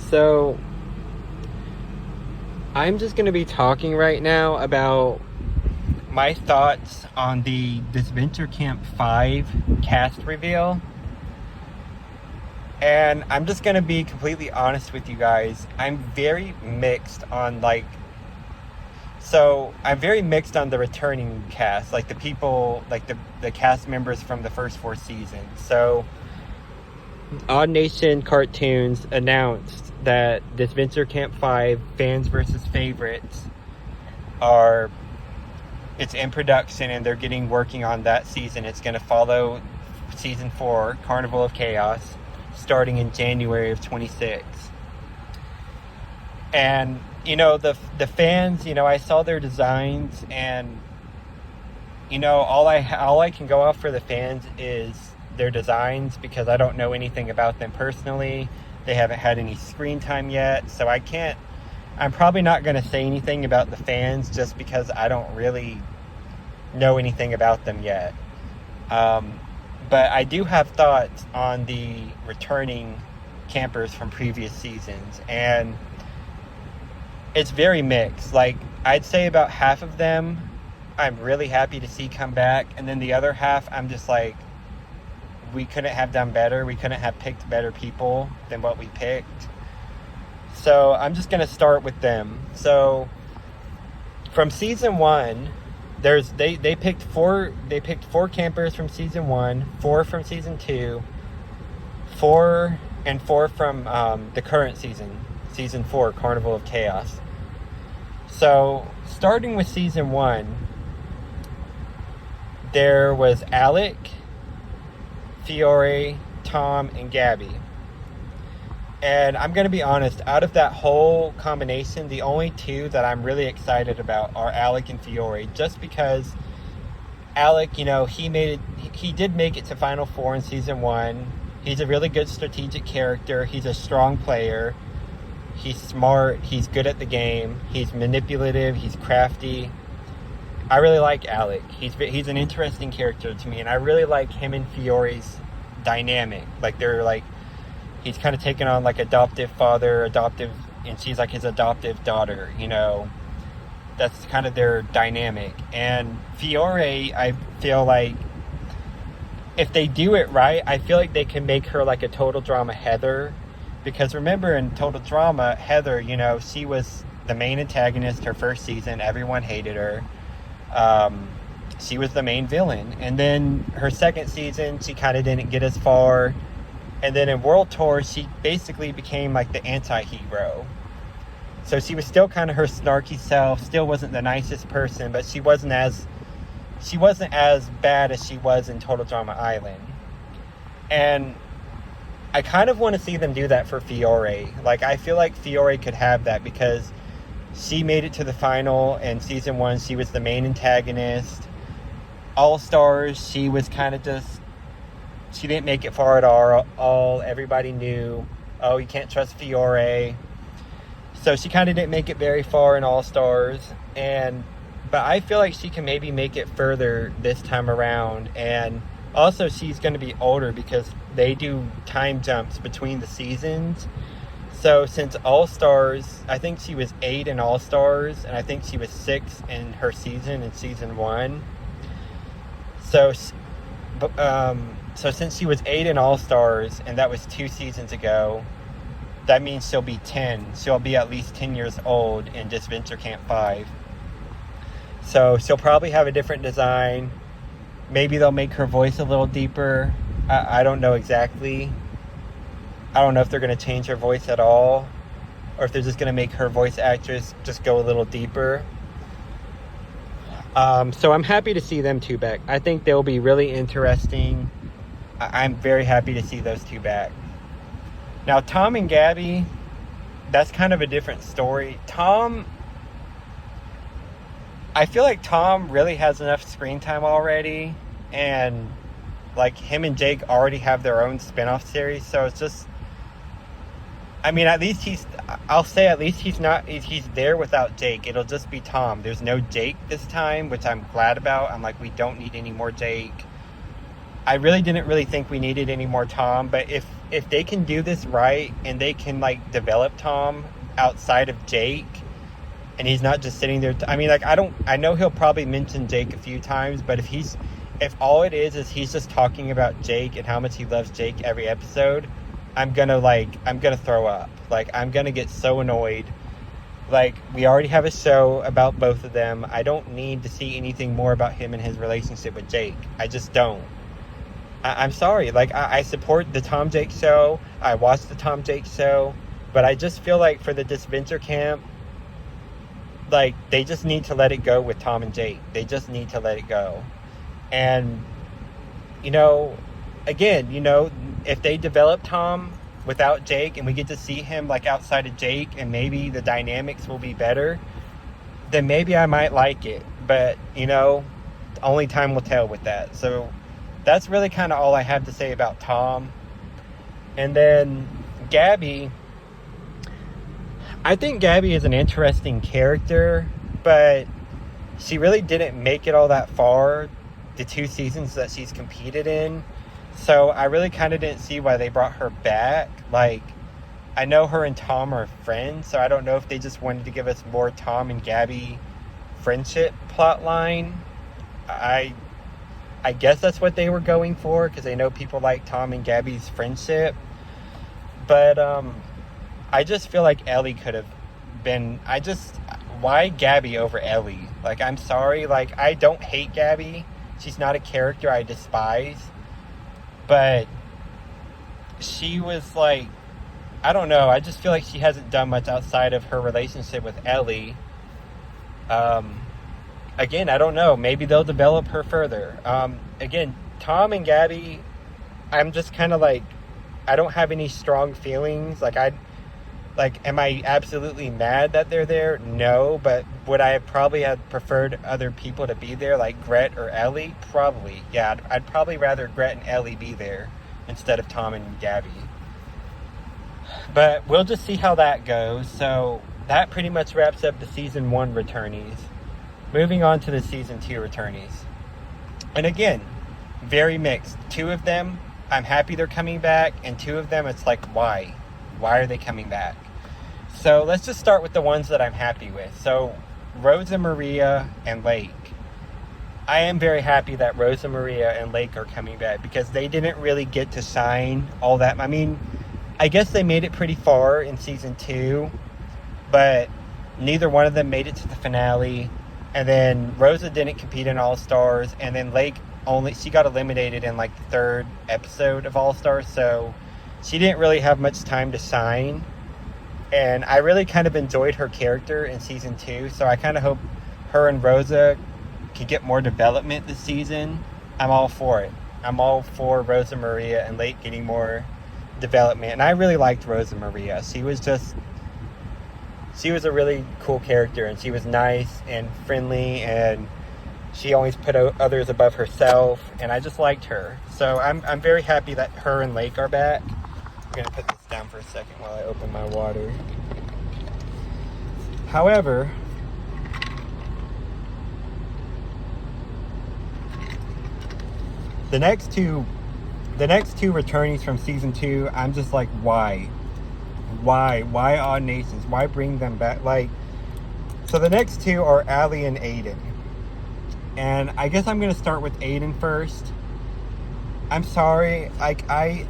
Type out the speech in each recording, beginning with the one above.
So, I'm just going to be talking right now about my thoughts on the Adventure Camp 5 cast reveal. And I'm just going to be completely honest with you guys. I'm very mixed on I'm very mixed on the returning cast, like the people, like the cast members from the first 4 seasons. So, Odd Nation Cartoons announced that this Adventure Camp 5 Fans versus Favorites it's in production and they're working on that season. It's going to follow season 4, Carnival of Chaos, starting in January of 26. And, the fans, I saw their designs and, all I can go off for the fans is their designs because I don't know anything about them personally. They haven't had any screen time yet, so I'm probably not going to say anything about the fans just because I don't really know anything about them yet. But I do have thoughts on the returning campers from previous seasons, and it's very mixed. Like, I'd say about half of them I'm really happy to see come back, and then the other half I'm just like, we couldn't have done better. We couldn't have picked better people than what we picked. So I'm just going to start with them. So from season 1, they picked 4 campers from season 1, 4 from season 2, 4 from the current season 4, Carnival of Chaos. So starting with season 1, there was Alec, Fiore, Tom, and Gabby. And I'm going to be honest, out of that whole combination, the only 2 that I'm really excited about are Alec and Fiore, just because Alec, he did make it to Final 4 in season 1. He's a really good strategic character. He's a strong player. He's smart. He's good at the game. He's manipulative. He's crafty. I really like Alec. He's an interesting character to me, and I really like him and Fiore's dynamic. Like, he's kind of taken on like adoptive father, and she's like his adoptive daughter, That's kind of their dynamic. And Fiore, I feel like if they do it right, I feel like they can make her like a Total Drama Heather. Because remember, in Total Drama, Heather, she was the main antagonist her first season. Everyone hated her. She was the main villain. And then her second season, she kind of didn't get as far. And then in World Tour, she basically became like the anti-hero. So she was still kind of her snarky self, still wasn't the nicest person, but she wasn't as bad as she was in Total Drama Island. And I kind of want to see them do that for Fiore. Like, I feel like Fiore could have that because she made it to the final in season 1. She was the main antagonist. All Stars, she was kind of she didn't make it far at all. Everybody knew, oh, you can't trust Fiore. So she kind of didn't make it very far in All Stars. But I feel like she can maybe make it further this time around. And also, she's going to be older because they do time jumps between the seasons. So since All Stars, I think she was 8 in All Stars, and I think she was 6 in her season in season 1. So since she was 8 in All Stars, and that was 2 seasons ago, that means she'll be 10. She'll be at least 10 years old in Adventure Camp 5. So she'll probably have a different design. Maybe they'll make her voice a little deeper. I don't know exactly. I don't know if they're going to change her voice at all, or if they're just going to make her voice actress just go a little deeper. So I'm happy to see them 2 back. I think they'll be really interesting. I'm very happy to see those 2 back. Now, Tom and Gabby, that's kind of a different story. I feel like Tom really has enough screen time already, and like him and Jake already have their own spin-off series, so it's just, I mean, at least he's there without Jake. It'll just be Tom. There's no Jake this time, which I'm glad about. I'm like, we don't need any more Jake. I really didn't think we needed any more Tom, but if if they can do this right and they can like develop Tom outside of Jake, and he's not just sitting there. I mean, like, I know he'll probably mention Jake a few times, but if all it is he's just talking about Jake and how much he loves Jake every episode, I'm gonna throw up. Like, I'm gonna get so annoyed. Like, we already have a show about both of them. I don't need to see anything more about him and his relationship with Jake. I just don't. I'm sorry. Like, I support the Tom Jake show. I watched the Tom Jake show. But I just feel like for the Disventure Camp, like, they just need to let it go with Tom and Jake. They just need to let it go. And, you know, again, you know, if they develop Tom without Jake and we get to see him, like, outside of Jake and maybe the dynamics will be better, then maybe I might like it. But, you know, only time will tell with that. So that's really kind of all I have to say about Tom. And then Gabby, I think Gabby is an interesting character, but she really didn't make it all that far the 2 seasons that she's competed in. So I really kind of didn't see why they brought her back. Like, I know her and Tom are friends, so I don't know if they just wanted to give us more Tom and Gabby friendship plot line. I guess that's what they were going for, because they know people like Tom and Gabby's friendship. But I just feel like Ellie could have been... why Gabby over Ellie? Like, I'm sorry. Like, I don't hate Gabby. She's not a character I despise. But she was like... I don't know. I just feel like she hasn't done much outside of her relationship with Ellie. Again, I don't know. Maybe they'll develop her further. Again, Tom and Gabby, I'm just kind of like... I don't have any strong feelings. Am I absolutely mad that they're there? No, but would I have probably have preferred other people to be there, like Gret or Ellie? Probably, yeah. I'd probably rather Gret and Ellie be there instead of Tom and Gabby. But we'll just see how that goes. So that pretty much wraps up the Season 1 returnees. Moving on to the Season 2 returnees. And again, very mixed. 2 of them, I'm happy they're coming back, and 2 of them, it's like, why? Why are they coming back? So let's just start with the ones that I'm happy with. So Rosa Maria and Lake. I am very happy that Rosa Maria and Lake are coming back, because they didn't really get to shine all that. I mean, I guess they made it pretty far in Season 2, but neither one of them made it to the finale. And then Rosa didn't compete in All Stars, and then Lake she got eliminated in like the 3rd episode of All Stars, so she didn't really have much time to shine. And I really kind of enjoyed her character in Season 2, so I kind of hope her and Rosa can get more development this season. I'm all for it. I'm all for Rosa Maria and Lake getting more development. And I really liked Rosa Maria. She was a really cool character, and she was nice and friendly, and she always put others above herself, and I just liked her. So I'm very happy that her and Lake are back. I'm going to put this down for a second while I open my water. However, the next two returnees from Season 2, I'm just like, why? Why Odd Nations? Why bring them back? Like, so the next 2 are Allie and Aiden. And I guess I'm going to start with Aiden first. I'm sorry. Like, I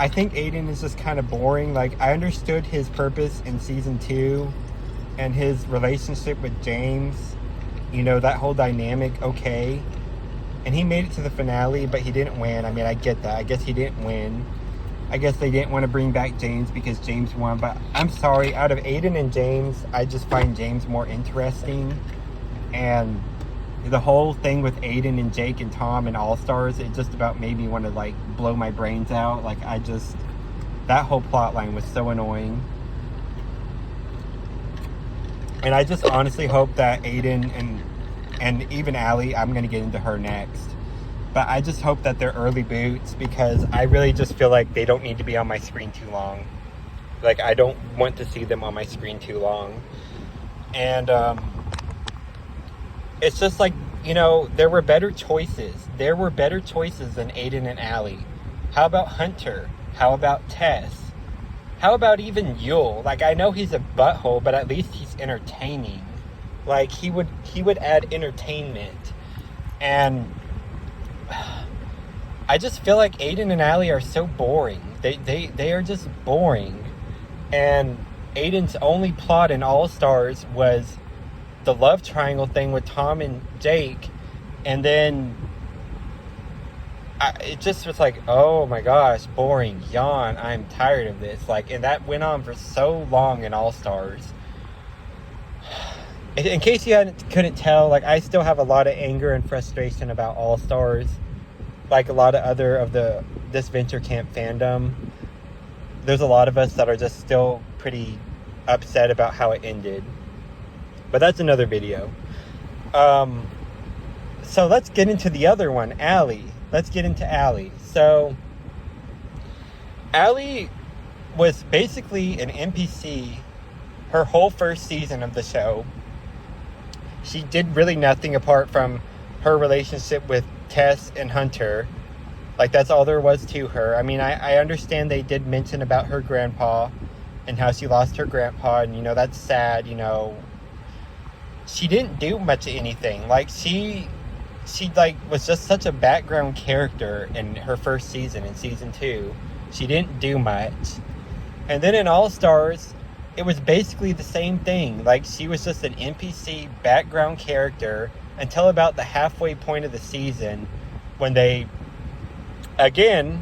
think Aiden is just kind of boring. Like, I understood his purpose in Season 2 and his relationship with James. You know, that whole dynamic, okay. And he made it to the finale, but he didn't win. I mean, I get that. I guess he didn't win. I guess they didn't want to bring back James because James won. But I'm sorry. Out of Aiden and James, I just find James more interesting. And the whole thing with Aiden and Jake and Tom and All Stars, it just about made me want to, like, blow my brains out. Like, that whole plot line was so annoying. And I just honestly hope that Aiden and even Allie, I'm going to get into her next, but I just hope that they're early boots, because I really just feel like they don't need to be on my screen too long. Like, I don't want to see them on my screen too long. And it's just like, you know, there were better choices. There were better choices than Aiden and Allie. How about Hunter? How about Tess? How about even Yul? Like, I know he's a butthole, but at least he's entertaining. Like, he would add entertainment. And I just feel like Aiden and Allie are so boring. They are just boring. And Aiden's only plot in All Stars was the love triangle thing with Tom and Jake. And then it just was like, oh my gosh, boring, yawn, I'm tired of this. Like, and that went on for so long in All Stars. In case you couldn't tell, like, I still have a lot of anger and frustration about All Stars. Like a lot of other of this Venture Camp fandom. There's a lot of us that are just still pretty upset about how it ended. But that's another video. So let's get into the other one, Allie. Let's get into Allie. So, Allie was basically an NPC her whole first season of the show. She did really nothing apart from her relationship with Tess and Hunter. Like, that's all there was to her. I mean, I understand they did mention about her grandpa and how she lost her grandpa, and, you know, that's sad, you know. She didn't do much of anything. Like, she like was just such a background character in her first season, in season 2. She didn't do much. And then in All Stars, it was basically the same thing. Like, she was just an NPC background character until about the halfway point of the season, when they, again,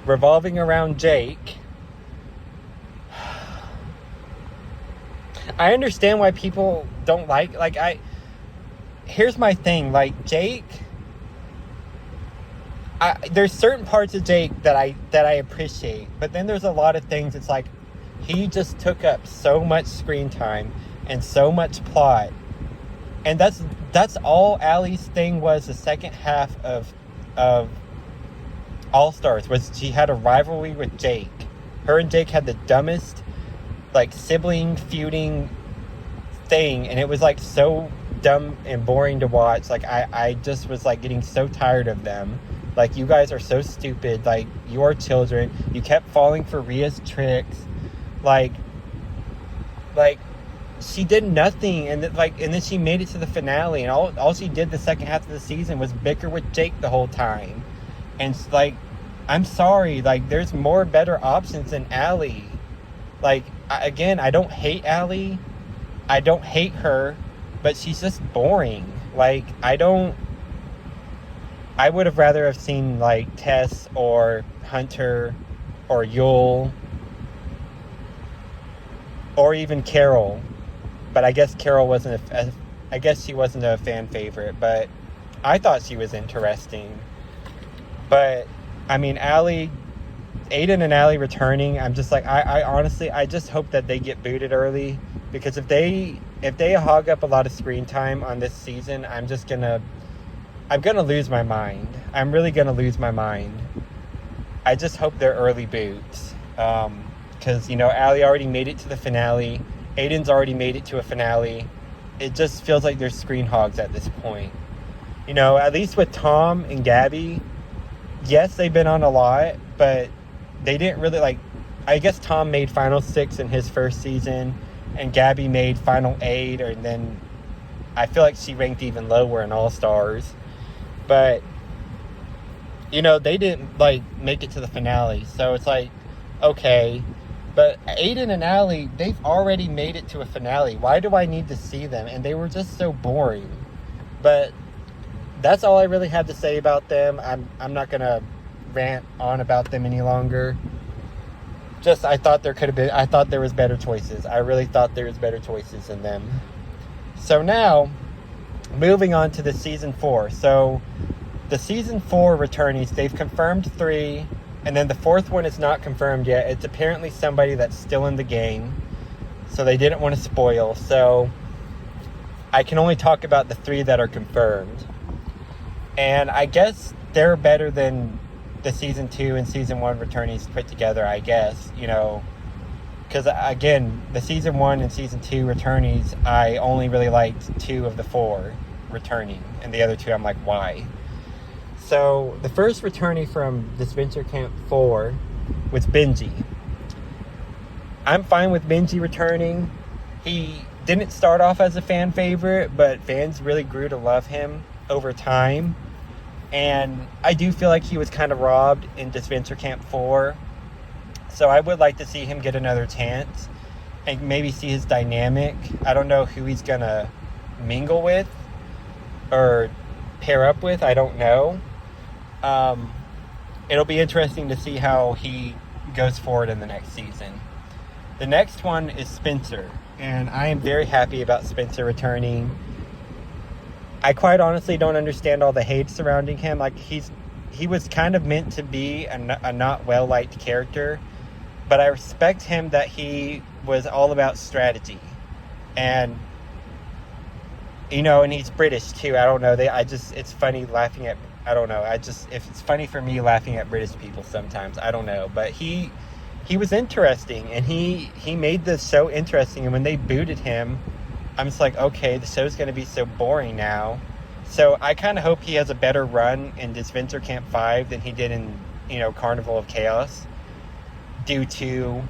revolving around Jake. I understand why people don't like here's my thing, like, Jake, there's certain parts of Jake that I appreciate, but then there's a lot of things, it's like, he just took up so much screen time and so much plot, and that's all Allie's thing was the second half of All Stars, was she had a rivalry with Jake. Her and Jake had the dumbest, like, sibling feuding thing, and it was, like, so dumb and boring to watch. Like, I just was, like, getting so tired of them. Like, you guys are so stupid. Like, you are children. You kept falling for Rhea's tricks. Like she did nothing, and then she made it to the finale, and all she did the second half of the season was bicker with Jake the whole time. And, like, I'm sorry, like, there's more better options than Allie. Like, again, I don't hate Allie. I don't hate her, but she's just boring. Like, I would have rather have seen, like, Tess or Hunter or Yul or even Carol. But I guess Carol wasn't I guess she wasn't a fan favorite, but I thought she was interesting. But, I mean, Aiden and Allie returning, I'm just like, I honestly, I just hope that they get booted early, because if they hog up a lot of screen time on this season, I'm gonna lose my mind. I'm really gonna lose my mind. I just hope they're early boots, because, you know, Allie already made it to the finale. Aiden's already made it to a finale. It just feels like they're screen hogs at this point. You know, at least with Tom and Gabby, yes, they've been on a lot, but they didn't really, like, I guess Tom made Final 6 in his first season, and Gabby made Final 8, and then I feel like she ranked even lower in All Stars. But, you know, they didn't, like, make it to the finale, so it's like, okay. But Aiden and Allie, they've already made it to a finale. Why do I need to see them? And they were just so boring. But that's all I really have to say about them. I'm not gonna rant on about them any longer. Just, I thought there was better choices. I really thought there was better choices in them. So now, moving on to the season 4. So the season 4 returnees, they've confirmed 3, and then the 4th one is not confirmed yet. It's apparently somebody that's still in the game, so they didn't want to spoil. So I can only talk about the 3 that are confirmed. And I guess they're better than the season 2 and season 1 returnees put together, I guess, you know, because, again, the season 1 and season 2 returnees, I only really liked 2 of the 4 returning, and the other 2 I'm like, why? So the first returnee from this Venture Camp 4 with Benji. I'm fine with Benji returning. He didn't start off as a fan favorite, but fans really grew to love him over time. And I do feel like he was kind of robbed in Disventure Camp 4. So I would like to see him get another chance and maybe see his dynamic. I don't know who he's going to mingle with or pair up with. I don't know. It'll be interesting to see how he goes forward in the next season. The next one is Spencer, and I am very happy about Spencer returning. I quite honestly don't understand all the hate surrounding him. Like, he was kind of meant to be a not well-liked character, but I respect him that he was all about strategy. And, you know, and he's British too. I don't know. It's funny laughing at, I don't know. If it's funny for me laughing at British people sometimes, I don't know. But he was interesting, and he made this so interesting. And when they booted him, I'm just like, okay, the show's going to be so boring now. So I kind of hope he has a better run in Disventure Camp 5 than he did in, Carnival of Chaos, due to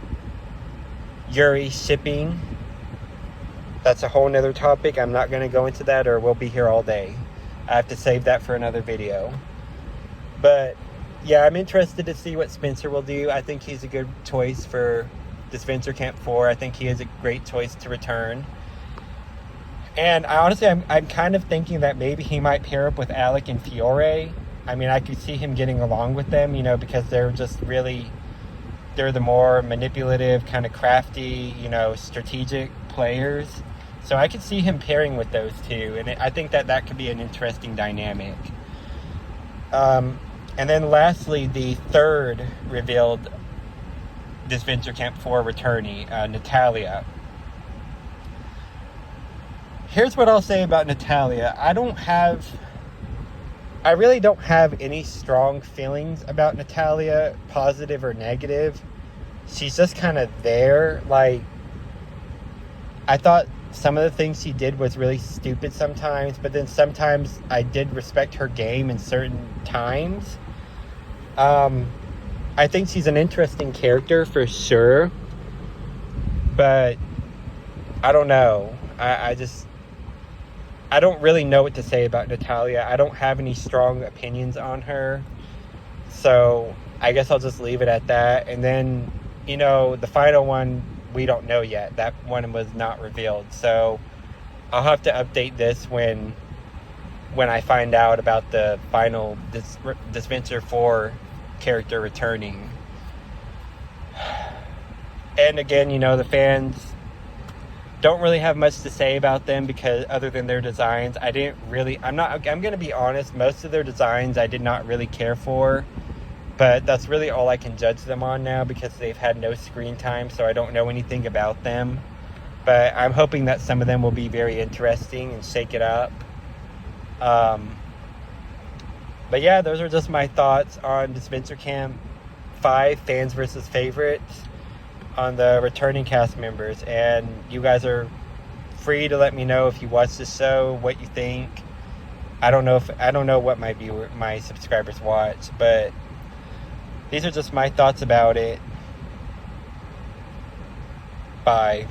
Yuri shipping. That's a whole nother topic. I'm not going to go into that, or we'll be here all day. I have to save that for another video. But yeah, I'm interested to see what Spencer will do. I think he's a good choice for Disventure Camp 4. I think he is a great choice to return. And I'm kind of thinking that maybe he might pair up with Alec and Fiore. I mean, I could see him getting along with them, because they're the more manipulative, kind of crafty, strategic players. So I could see him pairing with those two. And I think that could be an interesting dynamic. And then lastly, the third revealed Disventure Camp 4 returnee, Natalia. Here's what I'll say about Natalia. I really don't have any strong feelings about Natalia, positive or negative. She's just kind of there. Like, I thought some of the things she did was really stupid sometimes, but then sometimes I did respect her game in certain times. I think she's an interesting character for sure, but I don't know. I don't really know what to say about Natalia. I don't have any strong opinions on her. So I guess I'll just leave it at that. And then, the final one, we don't know yet. That one was not revealed. So I'll have to update this when I find out about the final Disventure 4 character returning. And again, the fans don't really have much to say about them, because other than their designs, I'm going to be honest, most of their designs I did not really care for, but that's really all I can judge them on now, because they've had no screen time, so I don't know anything about them. But I'm hoping that some of them will be very interesting and shake it up. But yeah, those are just my thoughts on Disventure Camp 5, fans versus favorites, on the returning cast members. And you guys are free to let me know if you watch the show, what you think. I don't know what my subscribers watch, but these are just my thoughts about it. Bye.